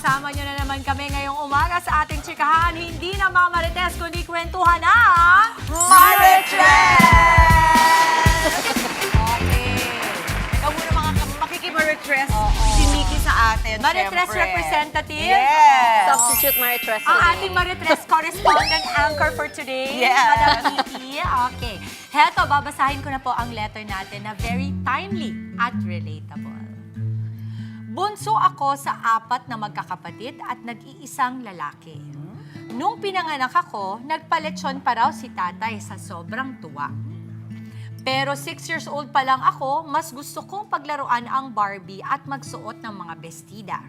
Kasama nyo na naman kami ngayong umaga sa ating chikahan. Hindi na mga marites, kundi kwentuhan na Marites! Okay. Ikaw muna makikimaritres Oo. si Nikki sa atin, Marites syempre. representative. Yes. Substitute Maritres. Ang ating Marites correspondent anchor for today, Yes. Madam Nikki. Okay. Heto, babasahin ko na po ang letter natin na very timely at relatable. Bunso ako sa 4 na magkakapatid at nag-iisang lalaki. Nung pinanganak ako, nagpaletsyon pa raw si tatay sa sobrang tuwa. Pero 6 years old pa lang ako, mas gusto kong paglaruan ang Barbie at magsuot ng mga bestida.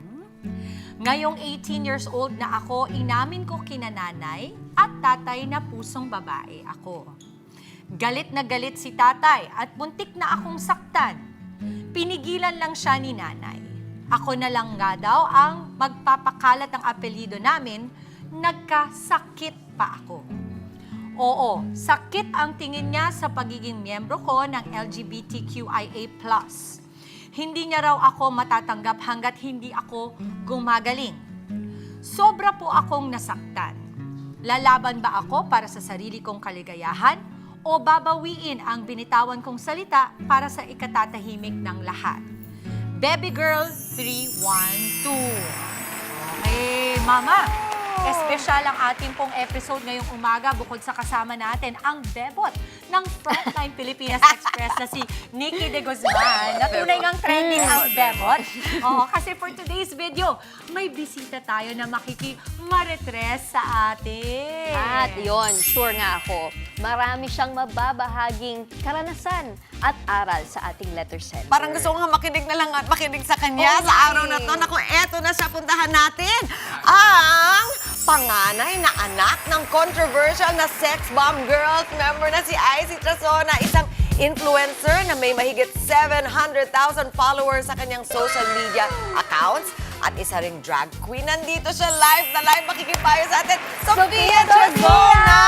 Ngayong 18 years old na ako, inamin ko kina nanay at tatay na pusong babae ako. Galit na galit si tatay at buntik na akong saktan. Pinigilan lang siya ni nanay. Ako na lang nga daw ang magpapakalat ng apelyido namin, nagkasakit pa ako. Oo, sakit ang tingin niya sa pagiging miyembro ko ng LGBTQIA+. Hindi niya raw ako matatanggap hanggat hindi ako gumagaling. Sobra po akong nasaktan. Lalaban ba ako para sa sarili kong kaligayahan o babawiin ang binitawan kong salita para sa ikatatahimik ng lahat? Baby Girl 312. Okay, Mama. Espesyal ang ating pong episode ngayong umaga bukod sa kasama natin ang bebot ng Frontline Pilipinas Express na si Nikki de Guzman. Natunay ngang trending ang bebot. Oo, kasi for today's video, may bisita tayo na makikimaritres sa atin. At yon, sure nga ako, marami siyang mababahaging karanasan at aral sa ating letter sender. Parang gusto ko nga makinig na lang at makinig sa kanya Oo, sa araw na to. Naku, eto na siya, puntahan natin. Ang panganay na anak ng controversial na sex bomb girls member na si Icy Trasona, isang influencer na may mahigit 700,000 followers sa kanyang social media accounts at isa ring drag queen. Nandito siya live na live makikipayo sa atin, Sofia Trasona!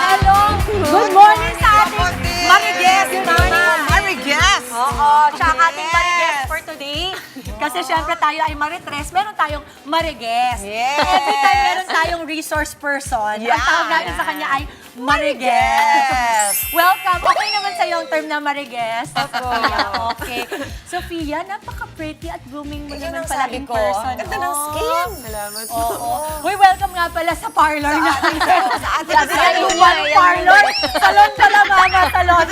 Hello! Good morning sa ating Marites, Mama! Marites! Oo, siya ang ating Marites for today. Kasi syempre tayo ay Maritres, meron tayong Marites. Yes. Every time meron tayong resource person, Yeah. ang tawag natin sa kanya ay Marites. Marites. Welcome. Okay naman sa yung term na Marites. Okay. Sofia, napaka-pretty at blooming mo Yun naman ang pala sabi in ko. person. Ganda ng skin. Salamat. Oo. Uy, welcome nga pala sa parlor natin. Sa atin. Sa Luman Parlor. Salon pala, Mama. Salon.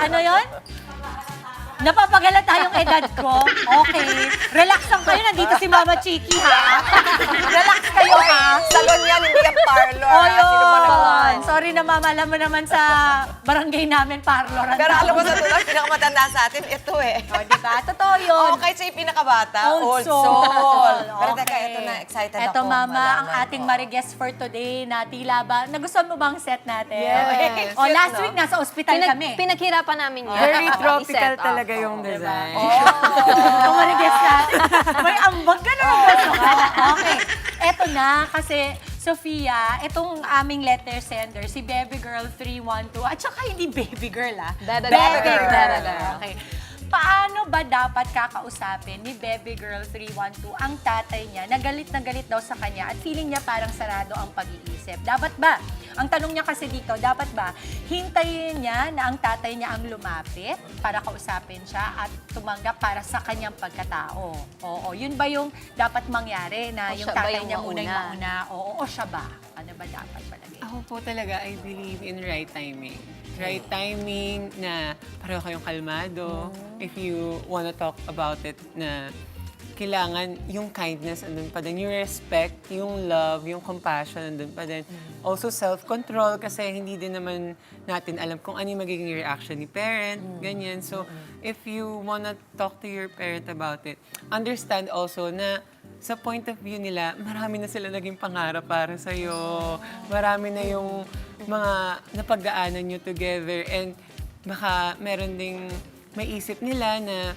Ano yon? Napapagalata yung edad ko. Okay. Relax lang kayo. Nandito si Mama Chiki, ha? Relax kayo, ha? Salon yan, hindi yung parlor. O, Sino ba yun. Sorry na, Mama. Alam mo naman sa barangay namin, parlor. ang Pero alam mo tawag. sa tulad, pinakamatanda sa atin, ito eh. O, diba? Totoo yun. Okay, siya yung pinakabata, Old old soul. soul. Pero teka, Okay. ito na, excited Ito, ako. Mama, ang malaman ating ko. Marites for today na tila ba, nagustuhan mo bang set natin? Yes. O, last Cute, no? week, nasa ospital kami. Pinaghirapan namin yun. Very Oo, tropical i-set up. talaga yung design. Kung Marites natin. May ambag ka na. Okay. Eto na, kasi Sofia, itong aming letter sender, si Baby Girl 312, at saka hindi Baby Girl, Baby Girl. Girl. Okay. Paano ba dapat kakausapin ni Baby Girl 312 ang tatay niya na galit daw sa kanya at feeling niya parang sarado ang pag-iisip? Dapat ba? Ang tanong niya kasi dito, dapat ba hintayin niya na ang tatay niya ang lumapit para kausapin siya at tumanggap para sa kanyang pagkatao? Oo, yun ba yung dapat mangyari na O yung siya ba tatay yung niya muna yung mauna? mauna? Oo, o siya ba? Ano ba dapat palagay? Ako po talaga, I believe in right timing. Right timing na pareho kayong kalmado. If you wanna talk about it na kailangan yung kindness andun pa din, yung respect, yung love, yung compassion andun pa din. Also self-control kasi hindi din naman natin alam kung ano yung magiging reaction ni parent, ganyan. So if you wanna talk to your parent about it, understand also na sa point of view nila, marami na sila naging pangarap para sa'yo. Marami na yung mga napagdaanan nyo together and baka meron ding maisip nila na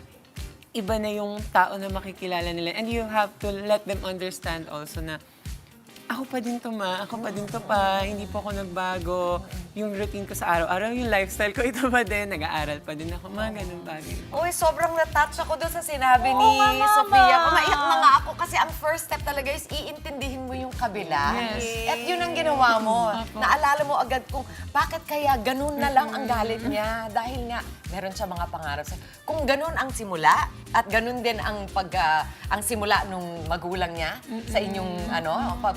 iba na yung tao na makikilala nila. And you have to let them understand also na ako pa din to ako pa din to pa, hindi po ako nagbago. Yung routine ko sa araw-araw, yung lifestyle ko, ito pa din, nag-aaral pa din ako, mga ganun bagay. Uy, sobrang na-touch ako doon sa sinabi Oo ni nga, Mama. Sofia. Maiyak na is iintindihin mo yung kabila. Yes. At yun ang ginawa mo. Naalala mo agad kung bakit kaya ganun na lang ang galit niya. Dahil nga, meron siya mga pangarap. Kung ganun ang simula, at ganun din ang ang simula nung magulang niya sa inyong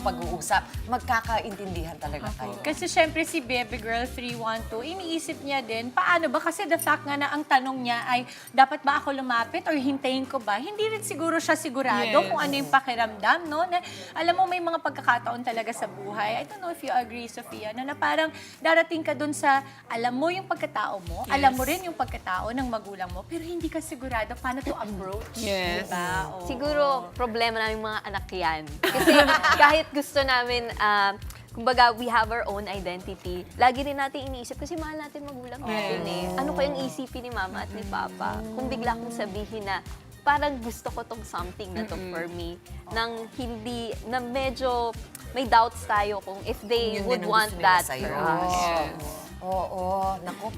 pag-uusap, magkakaintindihan talaga kayo. Kasi syempre si Baby Girl 312, iniisip niya din, paano ba? Kasi the fact nga na ang tanong niya ay, dapat ba ako lumapit or hintayin ko ba? Hindi rin siguro siya sigurado Yes. kung ano yung pakiramdam, no? Na, alam mo, may mga pagkakataon talaga sa buhay. I don't know if you agree, Sofia, na parang darating ka dun sa, alam mo yung pagkatao mo, Yes. alam mo rin yung pagkatao ng magulang mo, pero hindi ka sigurado paano to approach. Yes. Diba? Oo. Siguro, problema namin mga anak yan. Kasi kahit gusto namin, kumbaga, we have our own identity, lagi rin natin iniisip kasi mahal natin magulang natin eh. Ano kayang isipin ni mama at ni papa? Kung bigla kong sabihin na, parang gusto ko tong something na to for me, nang hindi, na medyo may doubts tayo kung if they Yun would din ang want gusto nila that sa'yo. for us. Yes. Oo, naku,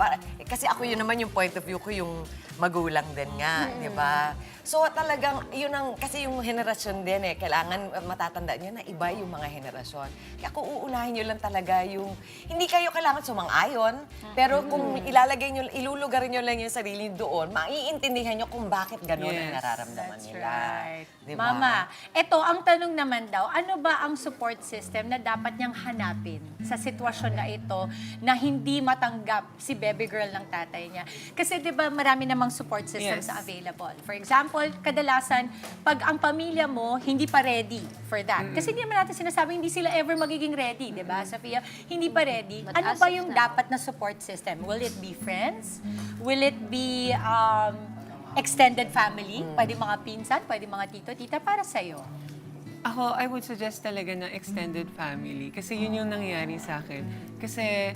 kasi ako yun naman yung point of view ko, yung magulang din nga, di ba? So talagang, yun ang, kasi yung henerasyon din kailangan matatandaan nyo na iba yung mga henerasyon. Kaya kung uunahin nyo lang talaga yung, hindi kayo kailangan sumang-ayon, pero kung ilalagay nyo, ilulugarin nyo lang yung sarili doon, maiintindihan nyo kung bakit gano'n ang Yes. nararamdaman That's nila. right. Di ba? Mama, eto, ang tanong naman daw, ano ba ang support system na dapat niyang hanapin sa sitwasyon na ito na hindi matanggap si baby girl ng tatay niya? Kasi di ba marami namang support systems Yes. na available. For example, kadalasan, pag ang pamilya mo hindi pa ready for that. Kasi hindi naman natin sinasabi hindi sila ever magiging ready, di ba, Sofia? Hindi pa ready. But Ano as ba of yung now- dapat na support system? Will it be friends? Will it be extended family? Pwede mga pinsan, pwede mga tito, tita, para sa'yo. Ako, I would suggest talaga na extended family. Kasi yun yung nangyayari sa akin. Kasi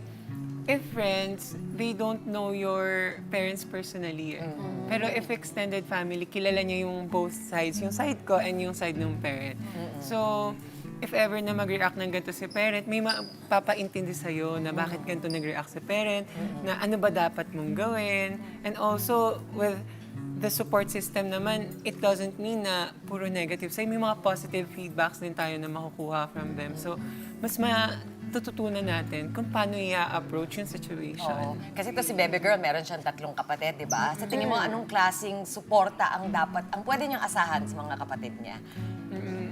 if friends, they don't know your parents personally. Pero if extended family, kilala niya yung both sides. Yung side ko and yung side ng parent. So, if ever na mag-react ng ganito si parent, may papaintindi sa'yo na bakit ganito nag-react si parent, na ano ba dapat mong gawin. And also, with the support system naman, it doesn't mean na puro negative. Say, may mga positive feedbacks din tayo na makukuha from them. So, mas matututunan natin kung paano i-approach yung situation. Oo. Kasi ito si Baby Girl, meron siyang 3 kapatid, di ba? Sa tingin mo, anong klaseng suporta ang pwede niyang asahan sa mga kapatid niya?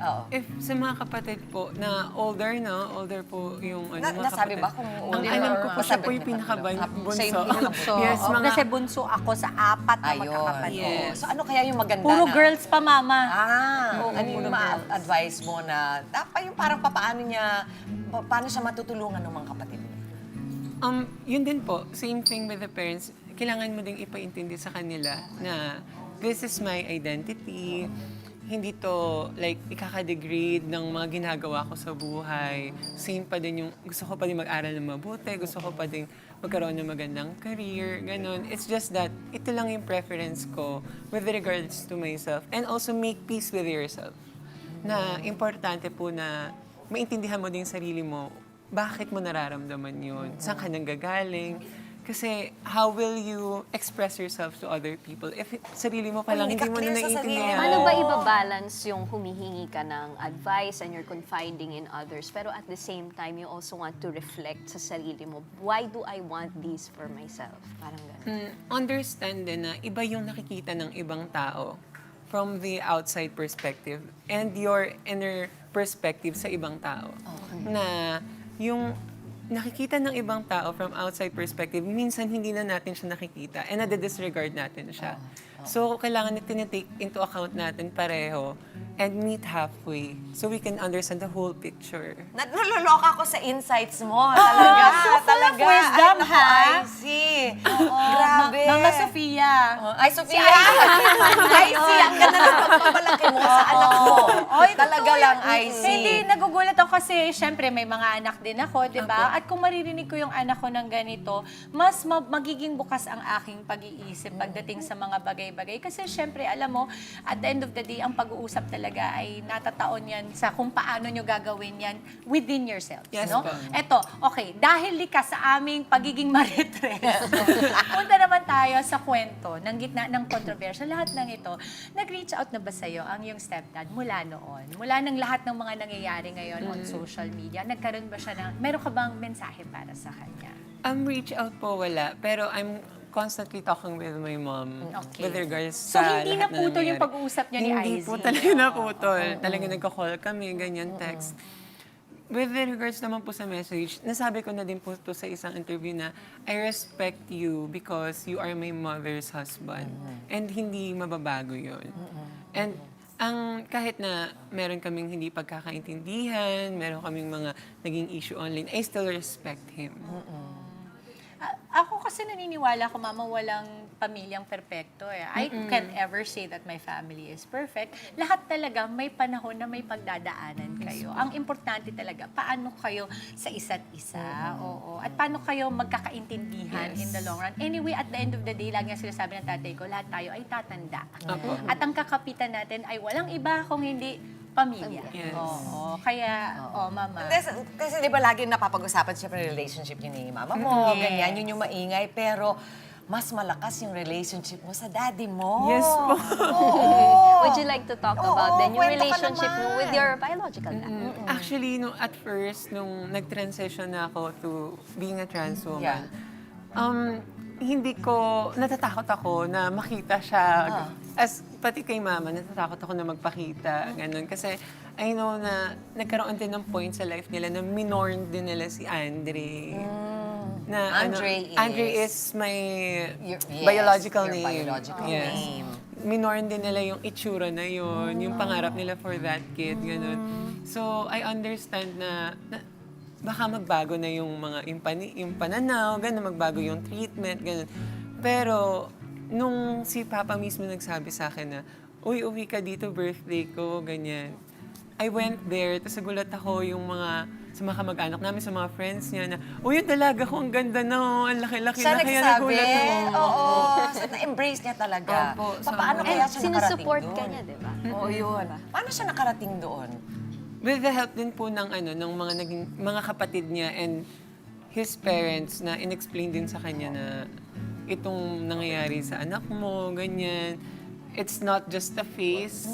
Oo. If sa mga kapatid po na older, no? Older po yung mga Nasabi kapatid. ba kung Ang older alam or ko po, mga siya po kapatid yung na pinakabunso. Siya yung pinakabunso. Yes, Oo, mga... Kasi bunso ako sa 4 na Ayun. magkakapatid. Yes. So ano kaya yung maganda Puro na? girls pa, mama. Ano yung ma-advise mo na dapat yung parang paano siya matutulungan ng mga kapatid niya? Yun din po, same thing with the parents. Kailangan mo ding ipaintindi sa kanila na this is my identity. Hindi to like ikaka-degrade ng mga ginagawa ko sa buhay. Same pa din yung gusto ko pa din mag-aral ng mabuti, gusto ko pa din magkaroon ng magandang career, ganun. It's just that ito lang yung preference ko with regards to myself. And also make peace with yourself. Na importante po na maintindihan mo din yung sarili mo, bakit mo nararamdaman yun, saan ka nanggagaling. Kasi how will you express yourself to other people if sarili mo pa lang hindi mo na Hindi ka clear sa sarili naiintindihan? mo. Paano ba ibabalance yung humihingi ka ng advice and you're confiding in others, pero at the same time, you also want to reflect sa sarili mo, why do I want this for myself? Parang gano'n. Understand din na iba yung nakikita ng ibang tao from the outside perspective and your inner perspective sa ibang tao. Na yung nakikita ng ibang tao from outside perspective, minsan hindi na natin siya nakikita and nade-disregard natin siya. So, kailangan na tinitake into account natin pareho and meet halfway so we can understand the whole picture. Naloloka ako sa insights mo. Talaga. so full of talaga. wisdom, Ay, naku, ha? I see. Grabe. Mama Sofia. Ay, Sofia! I see. Ang ganda ng pagpapalaki mo sa anak mo. Oy, Talaga totoo lang, yan. I see. Hindi, nagugulat ako kasi syempre may mga anak din ako, di ba? At kung maririnig ko yung anak ko ng ganito, mas magiging bukas ang aking pag-iisip pagdating sa mga bagay-bagay. Kasi syempre, alam mo, at the end of the day, ang pag-uusap talaga ay natataon yan sa kung paano nyo gagawin yan within yourselves. Yes no? po. Eto, okay, dahil likas sa aming pagiging maritres, punta naman tayo sa kwento ng gitna ng kontrobersya. Lahat ng ito, nag-reach out na ba sa'yo ang iyong stepdad mula noon? noon? Mula ng lahat ng mga nangyayari ngayon on social media, nagkaroon ba siya meron ka bang mensahe para sa kanya? Reach out po wala, pero I'm constantly talking with my mom Okay. with regards So, sa hindi lahat na naputol yung nangyayari. pag-uusap niyo ni Hindi Izzy? po talaga naputol. Talaga nagka-call kami, ganyan, text. With regards naman po sa message, nasabi ko na din po to sa isang interview na I respect you because you are my mother's husband. And hindi mababago yun. And kahit na meron kaming hindi pagkakaintindihan, meron kaming mga naging issue online, I still respect him. Ako kasi naniniwala ko, Mama, walang pamilyang perpekto eh. I can't ever say that my family is perfect. Lahat talaga may panahon na may pagdadaanan kayo. Ang importante talaga, paano kayo sa isa't isa. Oo. At paano kayo magkakaintindihan in the long run. Anyway, at the end of the day, lagi nga sinasabi ng tatay ko, lahat tayo ay tatanda. At ang kakapitan natin ay walang iba kung hindi pamilya. Yes. Oo. Kaya, Mama. Kasi di ba lagi napapag-usapan siyempre relationship niyo ni mama mo, Yes. ganyan, yun yung maingay, pero mas malakas yung relationship mo sa daddy mo. Yes po. Would you like to talk Oo, about then yung kwento ka relationship mo naman. with your biological dad? Actually, at first, nung nag-transition na ako to being a trans woman, hindi ko, natatakot ako na makita siya. As pati kay mama, natatakot ako na magpakita. Ganun. Kasi I know na nagkaroon din ng point sa life nila na minorn din nila si Andre. Na, Andre is my biological your name. biological Yes. name. Minorn din nila yung itsura na yun, yung pangarap nila for that kid, ganun. So, I understand na baka magbago na yung mga yung pananaw, ganun, magbago yung treatment, ganun. Pero, nung si Papa mismo nagsabi sa akin na, uy, uwi ka dito, birthday ko, ganyan. I went there, tapos nagulat ako yung sa mga kamag-anak namin, sa mga friends niya na, uy, yung dalaga ko, ang ganda na, oh, ang laki-laki Siya na, kaya nagsabi, nagulat ako. oo. So, na-embrace niya talaga. Opo, Paano And kaya siya nakarating sinusupport doon? ka niya, di ba? Oo, yun. Paano siya nakarating doon? With the help din po ng ng mga kapatid niya and his parents na inexplain din sa kanya na itong nangyayari sa anak mo, ganyan. It's not just a face.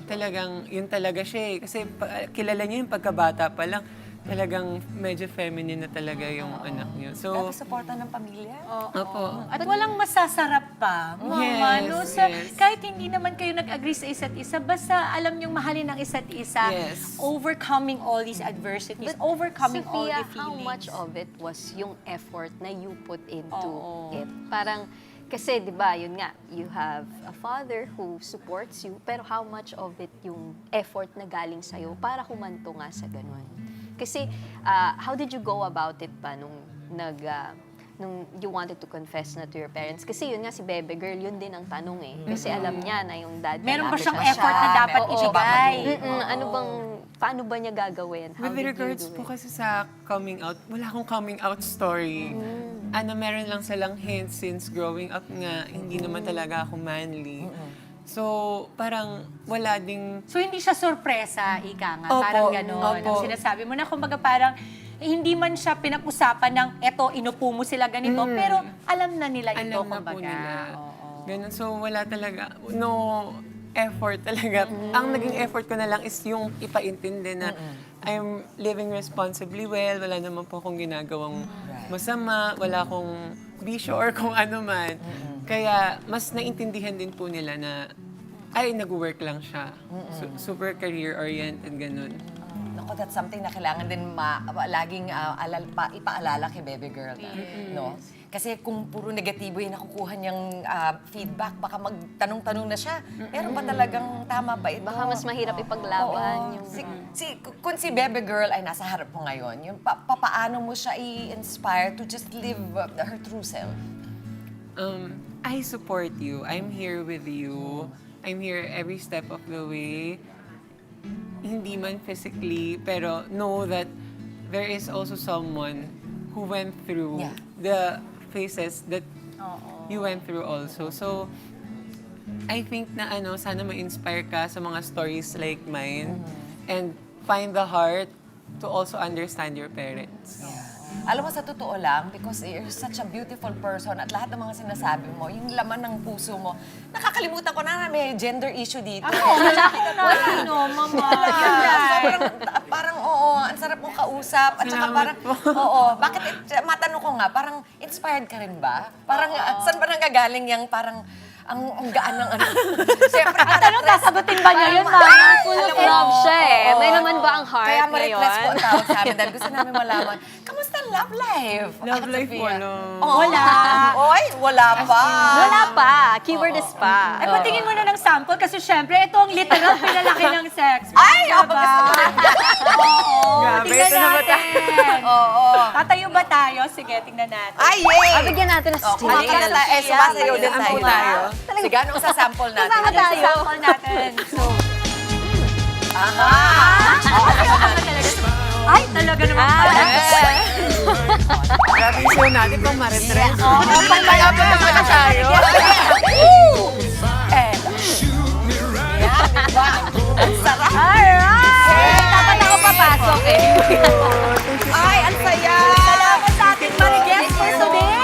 Talagang, yun talaga siya eh. Kasi kilala niya yung pagkabata pa lang. Talagang medyo feminine na talaga yung anak niya. So, Suporta ng pamilya? opo. At walang masasarap pa, Mama. Yes, no? yes. Kahit hindi naman kayo nag-agree sa isa't isa, basta alam niyong mahalin ang isa't isa, Yes. overcoming all these adversities, overcoming all Sophia, the feelings. how much of it was yung effort na you put into Oo. it? Parang, kasi di ba, yun nga, you have a father who supports you, pero how much of it yung effort na galing sa'yo para humanto nga sa ganun? Kasi, how did you go about it pa nung nung you wanted to confess na to your parents? Kasi yun nga, si Bebe Girl, yun din ang tanong eh. Kasi alam niya na yung dad niya Meron ba namin siyang siya. effort na dapat Oo, ibigay? Paano ba niya gagawin? How With did you regards do po it? kasi sa coming out, wala akong coming out story. Meron lang silang hints since growing up nga, hindi naman talaga ako manly. So, parang wala ding... So, hindi siya sorpresa, ika nga. Opo, Parang gano'n. opo. Ang sinasabi mo na, kumbaga parang, hindi man siya pinag-usapan ng, eto, inupo mo sila ganito, pero alam na nila ito, Alam na po kumbaga. nila. Oo. Ganun. So, wala talaga, no effort talaga. Ang naging effort ko na lang is yung ipaintindi na I'm living responsibly well, wala naman po akong ginagawang masama, wala akong bisyo or kung ano man. Kaya mas naintindihan din po nila na ay, nag-work lang siya. Super career-oriented, ganun. Naku, that's something na kailangan din laging ipaalala kay Baby Girl. No? Kasi kung puro negatibo yung nakukuha niyang feedback, baka magtanong-tanong na siya. Meron ba talagang tama ba ito? Baka mas mahirap ipaglaban yung... Kung si Baby Girl ay nasa harap mo ngayon, yung paano mo siya i-inspire to just live her true self? I support you. I'm here with you. I'm here every step of the way. Hindi man physically, pero know that there is also someone who went through the phases that you went through also. So, I think na sana ma-inspire ka sa mga stories like mine and find the heart to also understand your parents. Alam mo, sa totoo lang, because you're such a beautiful person at lahat ng mga sinasabi mo, yung laman ng puso mo, nakakalimutan ko na may gender issue dito. Lalaki ka na. Ano, mama? Sobrang, parang oo, ang sarap mong kausap. At saka parang, oo, bakit, matanong ko nga, parang inspired ka rin ba? Parang, saan ba nanggagaling yung parang, ang gaan ng ano? Siyempre, Tanong, sasagutin ba niya yun, mama? Full of Alam mo, love siya eh. oo. May naman ba ang heart Kaya ngayon? ma-request po ang tawag sa amin dahil gusto namin malaman, kamusta ang love life? Love Ate life, Sofia? wala. Oo. Wala. Oy, wala pa. Wala pa. Keyword is pa. Ay, patingin mo na ng sample kasi syempre, ito ang literal pinalaki ng sex. Ay, ako Diba? gusto ko rin. Oo, Grabe, tingnan ito na ba natin. Oo. Tatayo ba tayo? Sige, tingnan natin. Ay, yay! Bigyan natin ng Oh, stick. kumain na tayo. Eh, sumasayaw din Sample tayo. tayo. Sige, anong sasample natin? Sama Ano yung tayo. sample natin? So, Aha! ay, talaga naman pala. Grabe yung show natin pang maritres. Oo, Pagkayapon naman na tayo. Eh, yan, diba? Ang sarap. Alright! Dapat ako papasok eh. Ay, ang saya! Salamat sa ating mga guests for today!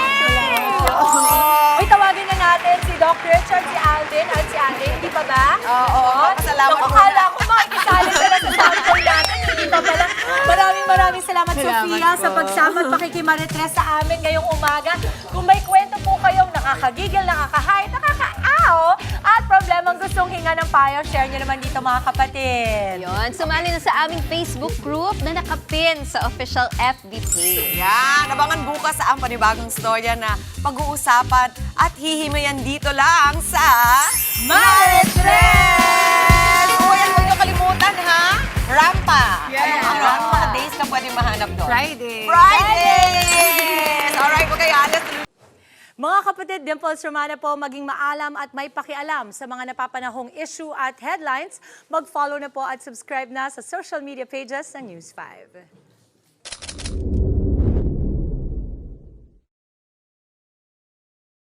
Uy, tawagin na natin si Doc Richard, si Alvin, at si Andre. Hindi pa ba? Oo, papasalamat Naku, muna. kala ko makikisali ka na sa sample natin. Hindi pa pala. Maraming salamat, Sofia, po. sa pagsama at pakikimaritres sa amin ngayong umaga. Kung may kwento po kayong nakakagigil, nakaka-high, nakaka-aw, at problemang gustong hinga ng payo, share nyo naman dito mga kapatid. Yun, sumali na sa aming Facebook group na nakapin sa official FB page. Yan, abangan bukas sa ang panibagong storya na pag-uusapan at hihimayan dito lang sa Maritres! Uy, huwag niyo kalimutan ha, Rampa. Yes. Anong mga days ka pwede mahanap doon? Friday. Fridays! Alright, huwag kayo alas. Mga kapatid, Dimples Romana po, maging maalam at may pakialam sa mga napapanahong issue at headlines. Mag-follow na po at subscribe na sa social media pages ng News 5.